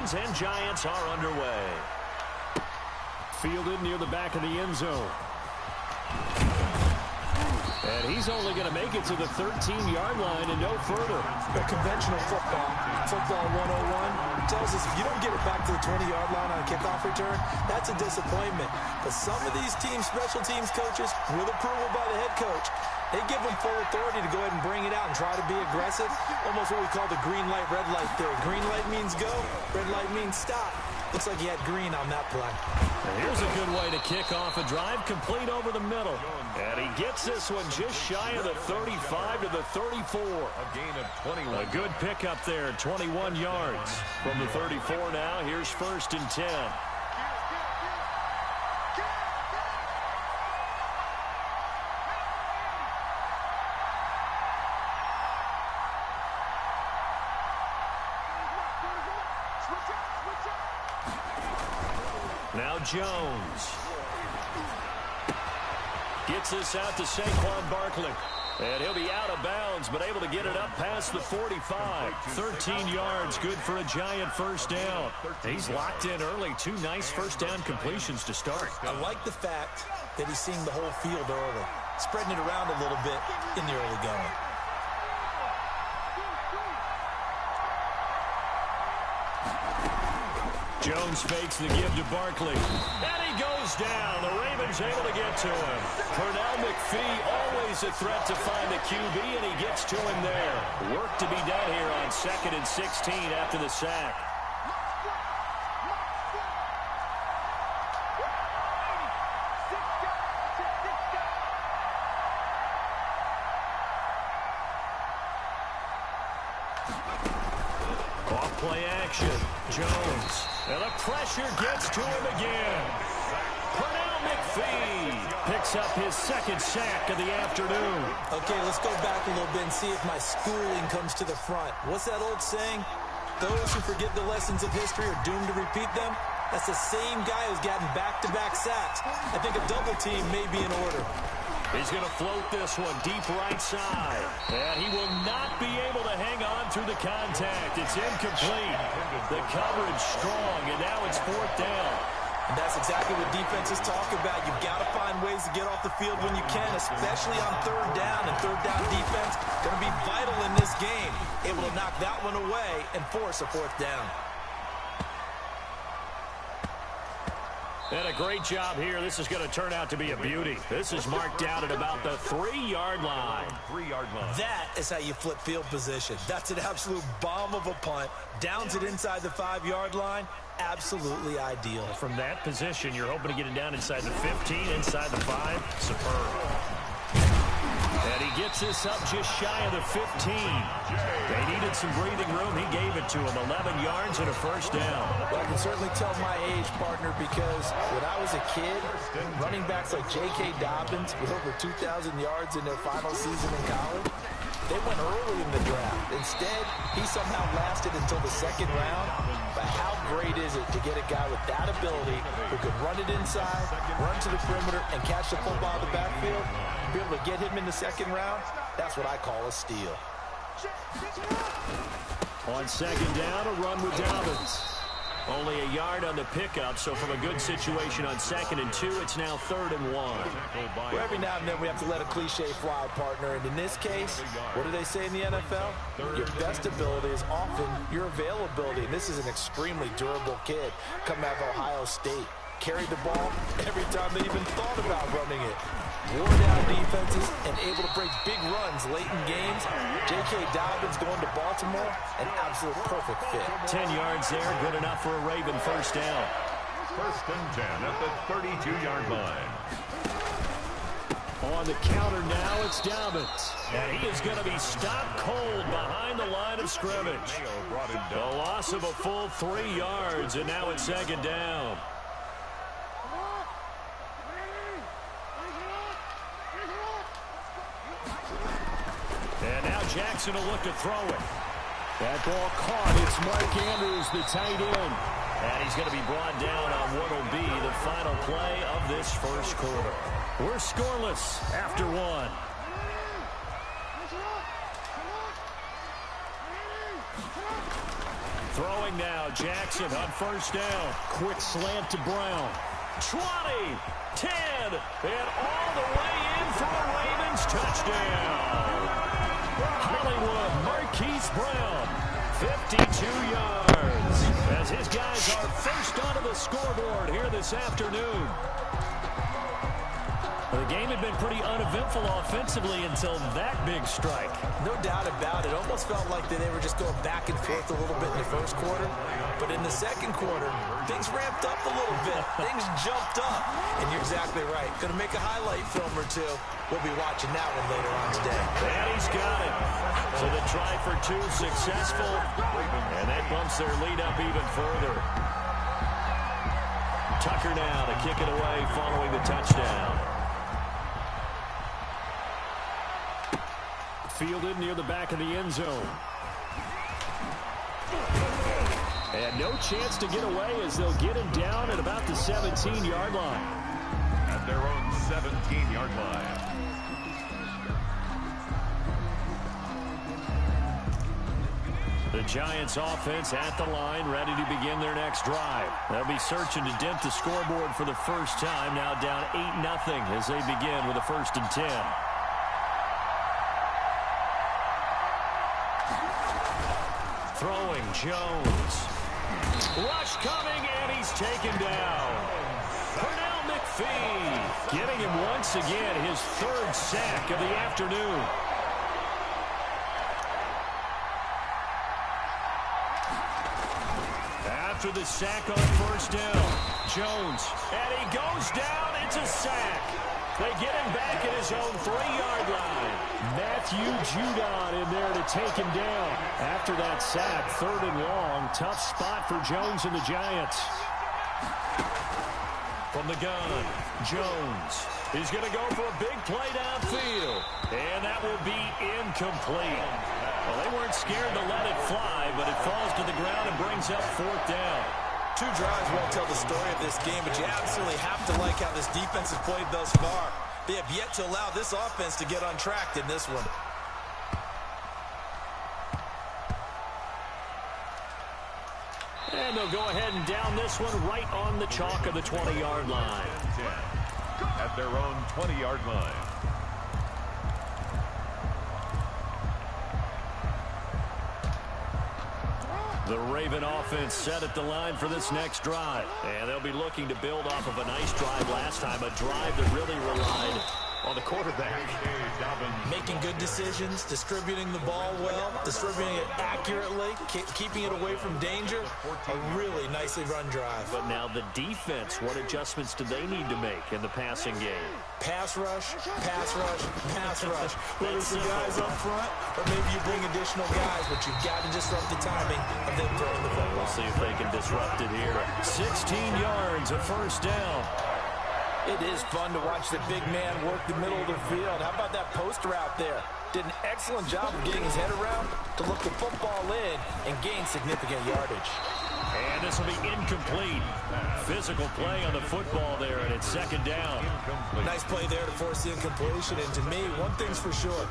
Ravens and Giants are underway. Fielded near the back of the end zone. And he's only going to make it to the 13-yard line and no further. A conventional football 101 tells us if you don't get it back to the 20-yard line on a kickoff return, that's a disappointment. But some of these special teams coaches, with approval by the head coach, they give them full authority to go ahead and bring it out and try to be aggressive. Almost what we call the green light, red light theory. Green light means go, red light means stop. Looks like he had green on that play. And here's a good way to kick off a drive, complete over the middle. And he gets this one just shy of the 35 to the 34. A gain of 21. A good pickup there, 21 yards. From the 34 now, here's 1st and 10. Now Jones. Gets this out to Saquon Barkley. And he'll be out of bounds, but able to get it up past the 45. 13 yards, good for a Giant first down. He's locked in early. 2 nice first down completions to start. I like the fact that he's seeing the whole field early. Spreading it around a little bit in the early going. Jones fakes the give to Barkley. And he goes down. The Ravens able to get to him. Pernell McPhee always a threat to find the QB, and he gets to him there. Work to be done here on 2nd and 16 after the sack. Off play action. Jones. And the pressure gets to him again. Pernell McPhee picks up his 2nd sack of the afternoon. Okay, let's go back a little bit and see if my schooling comes to the front. What's that old saying? Those who forget the lessons of history are doomed to repeat them. That's the same guy who's gotten back-to-back sacks. I think a double team may be in order. He's going to float this one deep right side. And he will not be able to hang on through the contact. It's incomplete. The coverage strong, and now it's 4th down. And that's exactly what defenses talk about. You've got to find ways to get off the field when you can, especially on 3rd down. And 3rd down defense going to be vital in this game. Able to knock that one away and force a 4th down. And a great job here. This is going to turn out to be a beauty. This is marked out at about the 3-yard line. 3-yard line. That is how you flip field position. That's an absolute bomb of a punt. Downs it inside the 5-yard line. Absolutely ideal. From that position, you're hoping to get it down inside the 15, inside the 5. Superb. And he gets this up just shy of the 15. They needed some breathing room. He gave it to him. 11 yards and a first down. Well, I can certainly tell my age, partner, because when I was a kid, running backs like J.K. Dobbins with over 2,000 yards in their final season in college, they went early in the draft. Instead, he somehow lasted until the 2nd round. But how great is it to get a guy with that ability who can run it inside, run to the perimeter, and catch the football in the backfield? Be able to get him in the 2nd round, that's what I call a steal. On 2nd down, a run with Dobbins. Only a yard on the pickup, so from a good situation on 2nd and 2, it's now 3rd and 1. Well, every now and then we have to let a cliche fly, partner. And in this case, what do they say in the NFL? Your best ability is often your availability. And this is an extremely durable kid coming out of Ohio State. Carried the ball every time they even thought about running it. Wore down defenses and able to break big runs late in games. J.K. Dobbins going to Baltimore, an absolute perfect fit. 10 yards there, good enough for a Raven first down. 1st and 10 at the 32-yard line. On the counter now, it's Dobbins. And he is going to be stopped cold behind the line of scrimmage. The loss of a full 3 yards, and now it's 2nd down. And now Jackson will look to throw it. That ball caught. It's Mark Andrews, the tight end. And he's going to be brought down on what will be the final play of this first quarter. We're scoreless after 1. Throwing now, Jackson on first down. Quick slant to Brown. 20, 10, and all the way in for a Ravens touchdown. Hollywood Marquise Brown, 52 yards, as his guys are first onto the scoreboard here this afternoon. The game had been pretty uneventful offensively until that big strike. No doubt about it. Almost felt like they were just going back and forth a little bit in the first quarter. But in the second quarter, things ramped up a little bit. Things jumped up. And you're exactly right. Going to make a highlight film or two. We'll be watching that one later on today. And he's got it. So the try for two successful. And that bumps their lead up even further. Tucker now to kick it away following the touchdown. Fielded near the back of the end zone. And no chance to get away as they'll get him down at about the 17-yard line. At their own 17-yard line. The Giants offense at the line, ready to begin their next drive. They'll be searching to dent the scoreboard for the first time, now down 8-0 as they begin with a 1st and 10. Throwing, Jones. Rush coming, and he's taken down. Pernell McPhee getting him once again, his 3rd sack of the afternoon. After the sack on first down, Jones, and he goes down, it's a sack. They get him back at his own 3-yard line. Matthew Judon in there to take him down. After that sack, 3rd and long. Tough spot for Jones and the Giants. From the gun, Jones is going to go for a big play downfield. And that will be incomplete. Well, they weren't scared to let it fly, but it falls to the ground and brings up 4th down. 2 drives won't tell the story of this game, but you absolutely have to like how this defense has played thus far. They have yet to allow this offense to get untracked in this one. And they'll go ahead and down this one right on the chalk of the 20-yard line. At their own 20-yard line. The Raven offense set at the line for this next drive. And they'll be looking to build off of a nice drive last time, a drive that really relied on the quarterback. Making good decisions, distributing the ball well, distributing it accurately, keeping it away from danger. A really nicely run drive. But now the defense, what adjustments do they need to make in the passing game? Pass rush, pass rush, pass rush. Whether it's the guys up front or maybe you bring additional guys, but you've got to disrupt the timing of them throwing the football. We'll see if they can disrupt it here. 16 yards, a 1st down. It is fun to watch the big man work the middle of the field. How about that post route there? Did an excellent job of getting his head around to look the football in and gain significant yardage. And this will be incomplete. Physical play on the football there, and it's 2nd down. Nice play there to force the incompletion. And to me, one thing's for sure.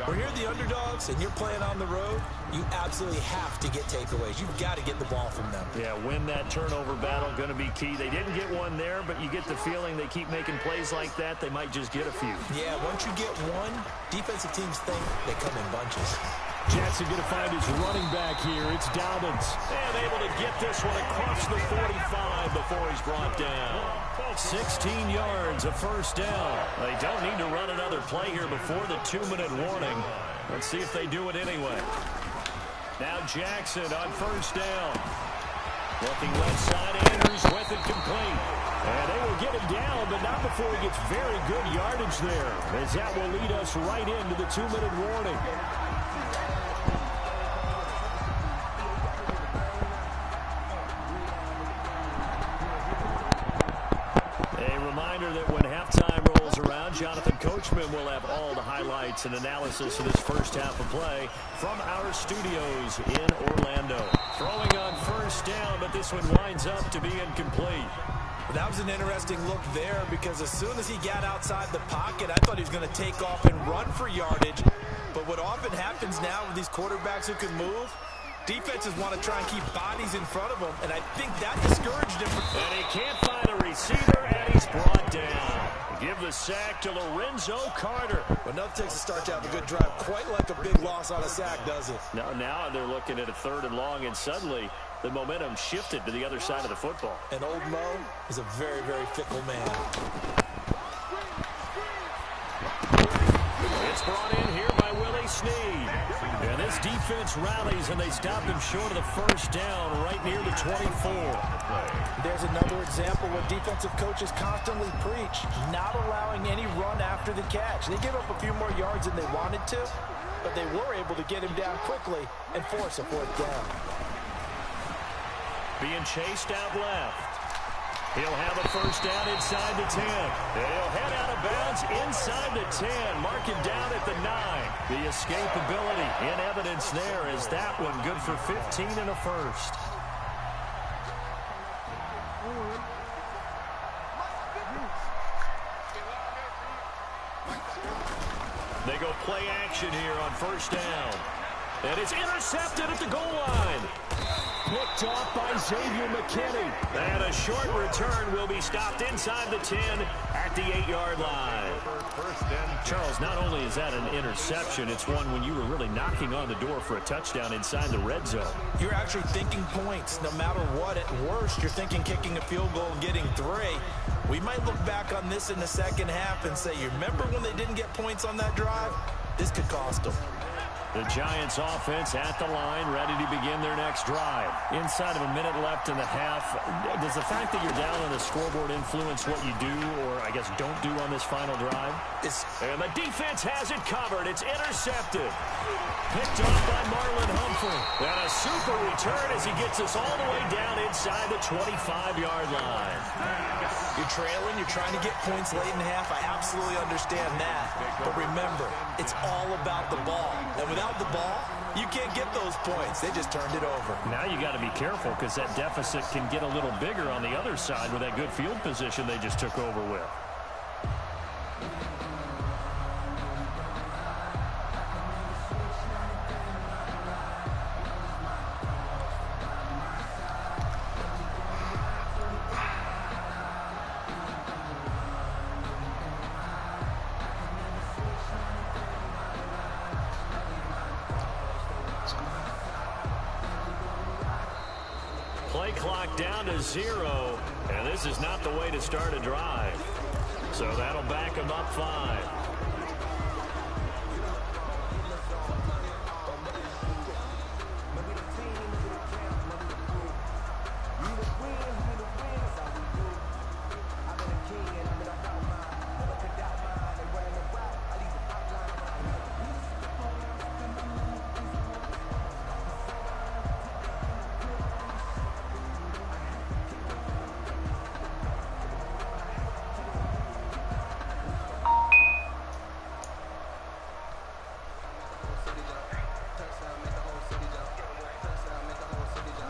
When you're the underdogs and you're playing on the road, you absolutely have to get takeaways. You've got to get the ball from them. Yeah, win that turnover battle, going to be key. They didn't get one there, but you get the feeling they keep making plays like that, they might just get a few. Yeah, once you get one, defensive teams think they come in bunches. Jackson going to find his running back here. It's Dobbins. And able to get this one across the 45 before he's brought down. 16 yards, a 1st down. They don't need to run another play here before the 2-minute warning. Let's see if they do it anyway. Now Jackson on 1st down. Looking left side, Andrews with it complete. And they will get him down, but not before he gets very good yardage there, as that will lead us right into the 2-minute warning. That when halftime rolls around, Jonathan Coachman will have all the highlights and analysis of this first half of play from our studios in Orlando. Throwing on 1st down, but this one winds up to be incomplete. Well, that was an interesting look there because as soon as he got outside the pocket, I thought he was going to take off and run for yardage. But what often happens now with these quarterbacks who can move, Defenses want to try and keep bodies in front of them, and I think that discouraged him. And he can't find a receiver, and he's brought down. Give the sack to Lorenzo Carter. But nothing takes a start to have a good drive, quite like a big loss on a sack, does it? Now they're looking at a 3rd and long, and suddenly the momentum shifted to the other side of the football. And old Mo is a very, very fickle man. It's brought in here by Willie Snead. And this defense rallies, and they stop him short of the 1st down right near the 24. There's another example what defensive coaches constantly preach, not allowing any run after the catch. They give up a few more yards than they wanted to, but they were able to get him down quickly and force a 4th down. Being chased out left. He'll have a 1st down inside the 10. And he'll head out of bounds inside the 10. Mark him down at the 9. The escapability in evidence there is that one good for 15 and a 1st. They go play action here on 1st down. And it's intercepted at the goal line. Picked off by Xavier McKinney. And a short return will be stopped inside the 10 at the 8-yard line. Charles, not only is that an interception, it's one when you were really knocking on the door for a touchdown inside the red zone. You're actually thinking points. No matter what, at worst, you're thinking kicking a field goal and getting 3. We might look back on this in the second half and say, you remember when they didn't get points on that drive? This could cost them. The Giants offense at the line, ready to begin their next drive. Inside of a minute left in the half, does the fact that you're down on the scoreboard influence what you do, or I guess don't do on this final drive? And the defense has it covered. It's intercepted. Picked off by Marlon Humphrey. And a super return as he gets us all the way down inside the 25-yard line. You're trailing, you're trying to get points late in the half. I absolutely understand that. But remember, it's all about the ball. And without the ball, you can't get those points. They just turned it over. Now you got to be careful because that deficit can get a little bigger on the other side with that good field position they just took over with. Play clock down to 0, and this is not the way to start a drive. So that'll back them up 5.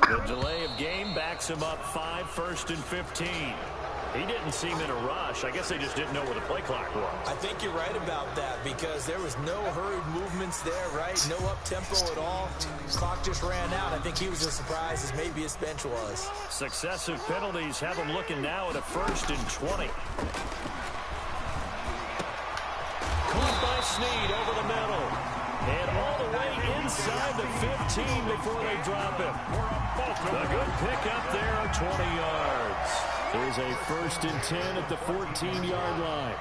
The delay of game backs him up 5, 1st and 15. He didn't seem in a rush. I guess they just didn't know where the play clock was. I think you're right about that because there was no hurried movements there, right? No up-tempo at all. Clock just ran out. I think he was as surprised as maybe his bench was. Successive penalties have him looking now at a 1st and 20. Caught by Snead over the middle. And all the way inside the 15 before they drop him. A good pickup there of 20 yards. There's a 1st and 10 at the 14-yard line.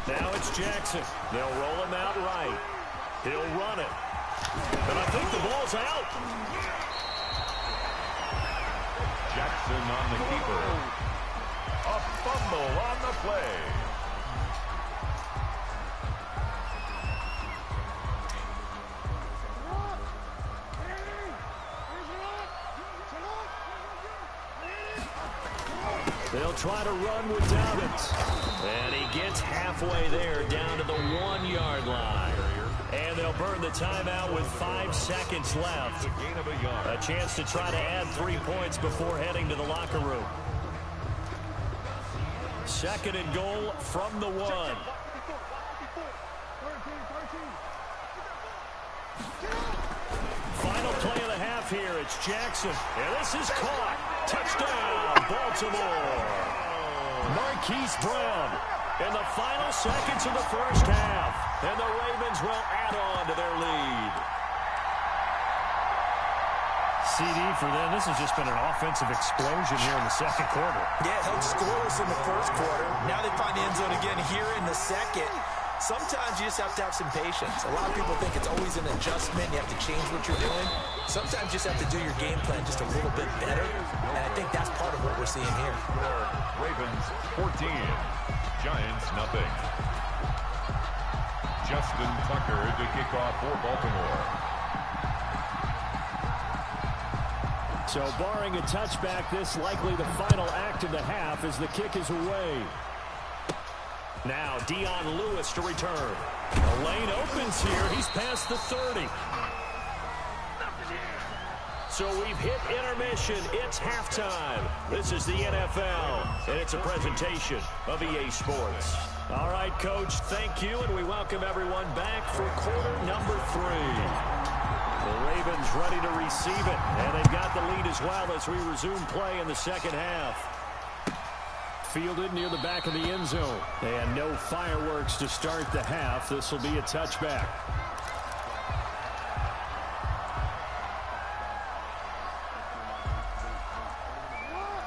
Now it's Jackson. They'll roll him out right. He'll run it. And I think the ball's out. Jackson on the keeper. A fumble on the play. They'll try to run with Dobbins. And he gets halfway there down to the 1-yard line. And they'll burn the timeout with 5 seconds left. A chance to try to add 3 points before heading to the locker room. 2nd and goal from the 1. off here. It's Jackson. And this is caught. Touchdown, Baltimore. Marquise Brown in the final seconds of the first half. And the Ravens will add on to their lead. CD for them. This has just been an offensive explosion here in the second quarter. Yeah, held scoreless in the first quarter. Now they find the end zone again here in the second. Sometimes you just have to have some patience. A lot of people think it's always an adjustment. You have to change what you're doing. Sometimes you just have to do your game plan just a little bit better. And I think that's part of what we're seeing here. Ravens 14, Giants nothing. Justin Tucker to kick off for Baltimore. So barring a touchback, this likely the final act of the half as the kick is away. Now Dion Lewis to return. The lane opens here. He's past the 30. So we've hit intermission. It's halftime. This is the NFL, and it's a presentation of EA Sports. All right, Coach, thank you, and we welcome everyone back for quarter number 3. The Ravens ready to receive it, and they've got the lead as well as we resume play in the second half. Fielded near the back of the end zone. And no fireworks to start the half. This will be a touchback.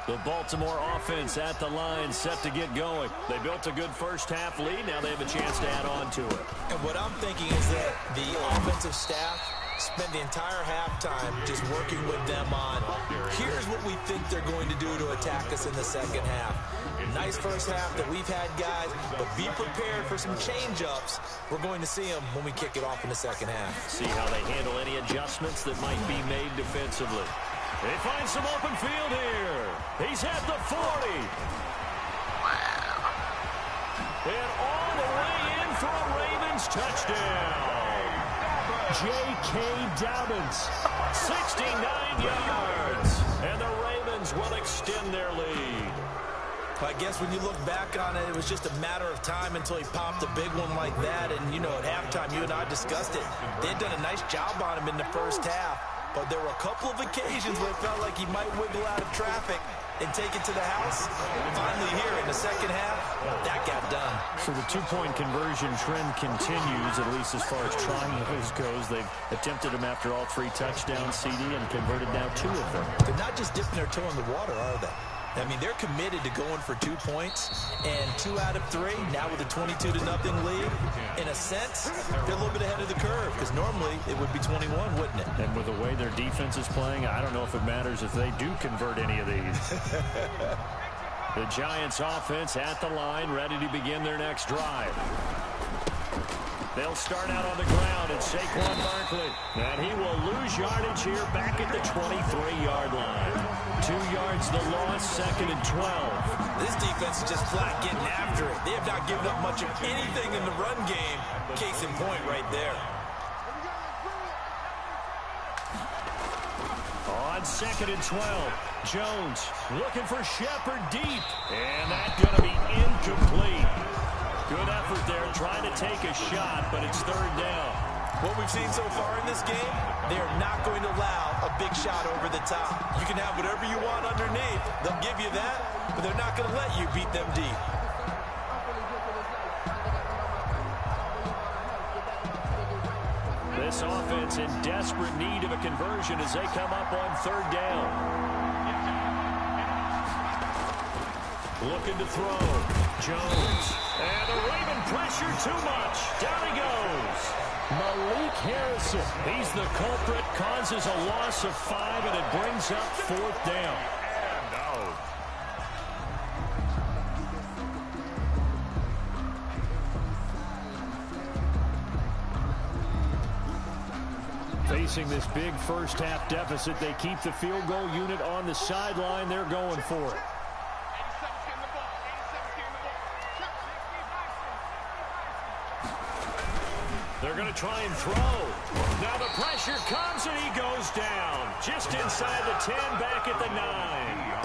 The Baltimore offense at the line, set to get going. They built a good first half lead. Now they have a chance to add on to it. And what I'm thinking is that the offensive staff spend the entire halftime just working with them on, here's what we think they're going to do to attack us in the second half. Nice first half that we've had, guys, but be prepared for some change-ups. We're going to see them when we kick it off in the second half. See how they handle any adjustments that might be made defensively. They find some open field here. He's at the 40. And all the way in for a Ravens touchdown. J.K. Dobbins, 69 yards. And the Ravens will extend their lead. I guess when you look back on it, it was just a matter of time until he popped a big one like that. And, you know, at halftime, you and I discussed it. They had done a nice job on him in the first half. But there were a couple of occasions where it felt like he might wiggle out of traffic and take it to the house. Finally here in the second half, that got done. So the two-point conversion trend continues, at least as far as trying those goes. They've attempted them after all 3 touchdowns, CD, and converted now 2 of them. They're not just dipping their toe in the water, are they? I mean, they're committed to going for 2 points, and 2 out of 3, now with a 22-0 lead. In a sense, they're a little bit ahead of the curve, because normally it would be 21, wouldn't it? And with the way their defense is playing, I don't know if it matters if they do convert any of these. The Giants offense at the line, ready to begin their next drive. They'll start out on the ground at Saquon Barkley. And he will lose yardage here back at the 23-yard line. 2 yards the loss, 2nd and 12. This defense is just flat getting after it. They have not given up much of anything in the run game. Case in point right there. On 2nd and 12, Jones looking for Shepard deep. And that's going to be incomplete. Good effort there, trying to take a shot, but it's 3rd down. What we've seen so far in this game, they are not going to allow a big shot over the top. You can have whatever you want underneath. They'll give you that, but they're not going to let you beat them deep. This offense in desperate need of a conversion as they come up on 3rd down. Looking to throw. Jones. And the Raven pressure too much. Down he goes. Malik Harrison. He's the culprit. Causes a loss of 5, and it brings up 4th down. And out. Facing this big first half deficit, they keep the field goal unit on the sideline. They're going for it. They're going to try and throw. Now the pressure comes and he goes down. Just inside the 10, back at the 9.